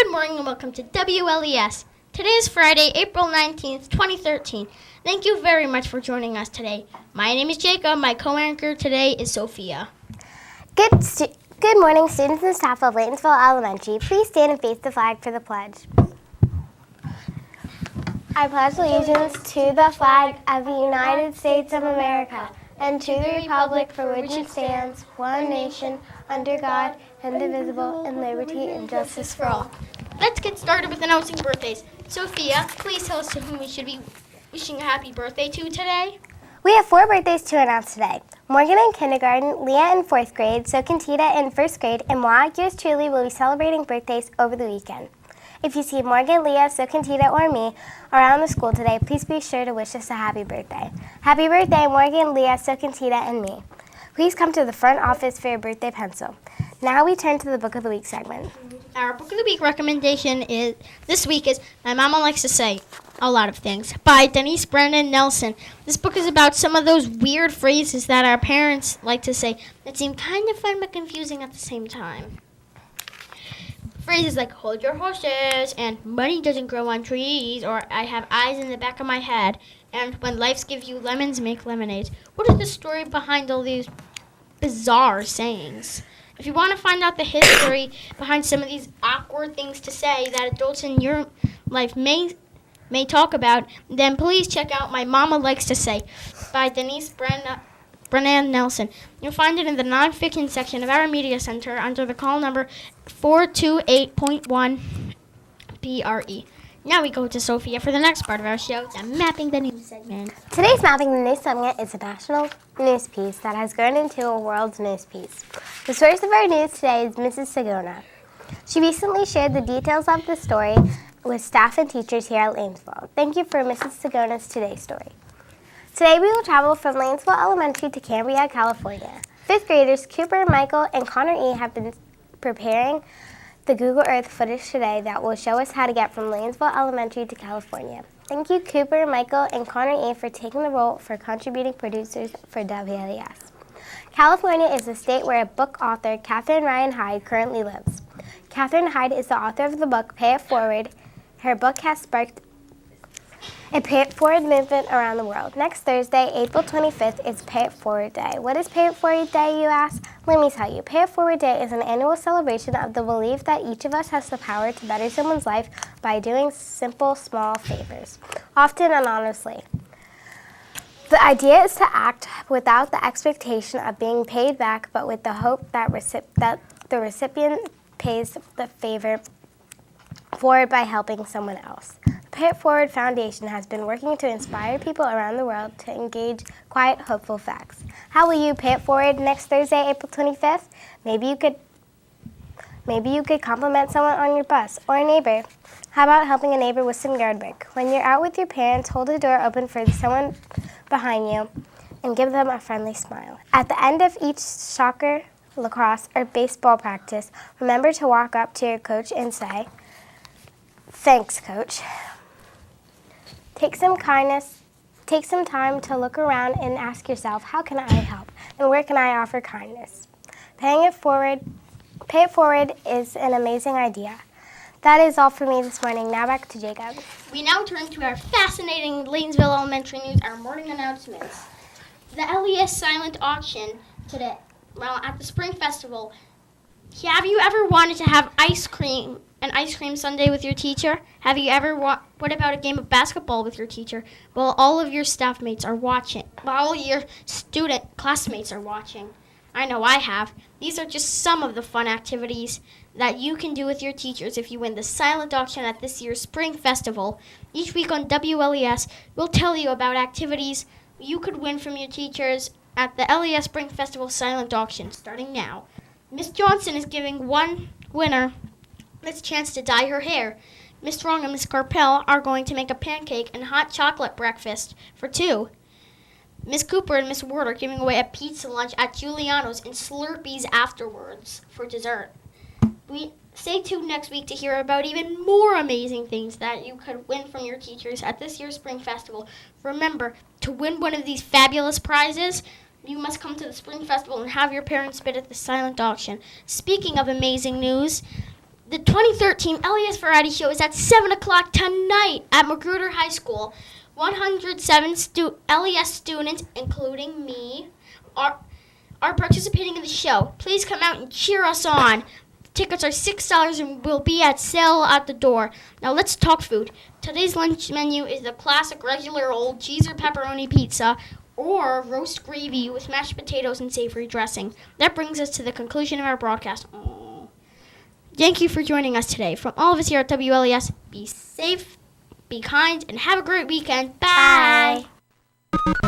Good morning and welcome to WLES. Today is Friday, April 19th, 2013. Thank you very much for joining us today. My name is Jacob. My co-anchor today is Sophia. Good morning, students and staff of Laytonsville Elementary. Please stand and face the flag for the pledge. I pledge allegiance to the flag of the United States of America and to the republic for which it stands, one nation, under God, indivisible, in liberty and justice for all. Let's get started with announcing birthdays. Sophia, please tell us to whom we should be wishing a happy birthday to today. We have 4 birthdays to announce today. Morgan in kindergarten, Leah in 4th grade, Sokantita in 1st grade, and Moa, yours truly, will be celebrating birthdays over the weekend. If you see Morgan, Leah, Sokantita, or me around the school today, please be sure to wish us a happy birthday. Happy birthday, Morgan, Leah, Sokantita, and me. Please come to the front office for your birthday pencil. Now we turn to the Book of the Week segment. Our Book of the Week recommendation this week is My Mama Likes to Say a Lot of Things by Denise Brennan Nelson. This book is about some of those weird phrases that our parents like to say that seem kind of fun but confusing at the same time. Phrases like hold your horses and money doesn't grow on trees or I have eyes in the back of my head and when life gives you lemons, make lemonade. What is the story behind all these bizarre sayings? If you want to find out the history behind some of these awkward things to say that adults in your life may talk about, then please check out My Mama Likes to Say by Denise Brennan Nelson. You'll find it in the nonfiction section of our media center under the call number 428.1 BRE. Now we go to Sophia for the next part of our show, the Mapping the News segment. Today's Mapping the News segment is a national news piece that has grown into a world news piece. The source of our news today is Mrs. Sagona. She recently shared the details of the story with staff and teachers here at Laytonsville. Thank you for Mrs. Sagona's today's story. Today we will travel from Laytonsville Elementary to Cambria, California. 5th graders Cooper, Michael, and Connor E. have been preparing the Google Earth footage today that will show us how to get from Laytonsville Elementary to California. Thank you, Cooper, Michael, and Connor E. for taking the role for contributing producers for WLES. California is the state where book author Katherine Ryan Hyde currently lives. Katherine Hyde is the author of the book Pay It Forward. Her book has sparked a Pay It Forward movement around the world. Next Thursday, April 25th, is Pay It Forward Day. What is Pay It Forward Day, you ask? Let me tell you. Pay It Forward Day is an annual celebration of the belief that each of us has the power to better someone's life by doing simple, small favors, often anonymously. The idea is to act without the expectation of being paid back, but with the hope that the recipient pays the favor forward by helping someone else. The Pay It Forward Foundation has been working to inspire people around the world to engage quiet, hopeful facts. How will you pay it forward next Thursday, April 25th? Maybe you could compliment someone on your bus or a neighbor. How about helping a neighbor with some yard work? When you're out with your parents, hold the door open for someone behind you and give them a friendly smile. At the end of each soccer, lacrosse, or baseball practice, remember to walk up to your coach and say, "Thanks, Coach." Take some time to look around and ask yourself, how can I help? And where can I offer kindness? Pay It Forward is an amazing idea. That is all for me this morning. Now back to Jacob. We now turn to our fascinating Laytonsville Elementary News, our morning announcements. The LES silent auction today, at the Spring Festival. Have you ever wanted to have an ice cream sundae with your teacher? Have you ever what about a game of basketball with your teacher? Well, all of your staff mates are watching. All your student classmates are watching. I know I have. These are just some of the fun activities that you can do with your teachers if you win the silent auction at this year's Spring Festival. Each week on WLES, we'll tell you about activities you could win from your teachers at the LES Spring Festival silent auction starting now. Miss Johnson is giving one winner this chance to dye her hair. Miss Strong and Miss Carpel are going to make a pancake and hot chocolate breakfast for 2. Miss Cooper and Miss Ward are giving away a pizza lunch at Giuliano's and Slurpees afterwards for dessert. Stay tuned next week to hear about even more amazing things that you could win from your teachers at this year's Spring Festival. Remember, to win one of these fabulous prizes, you must come to the Spring Festival and have your parents bid at the silent auction. Speaking of amazing news, The 2013 LES Variety Show is at 7 o'clock tonight at Magruder High School. 107 LES students, including me, are participating in the show. Please come out and cheer us on. Tickets are $6 and will be at sale at the door. Now let's talk food. Today's lunch menu is the classic regular old cheese or pepperoni pizza or roast gravy with mashed potatoes and savory dressing. That brings us to the conclusion of our broadcast. Thank you for joining us today. From all of us here at WLES, be safe, be kind, and have a great weekend. Bye. Bye.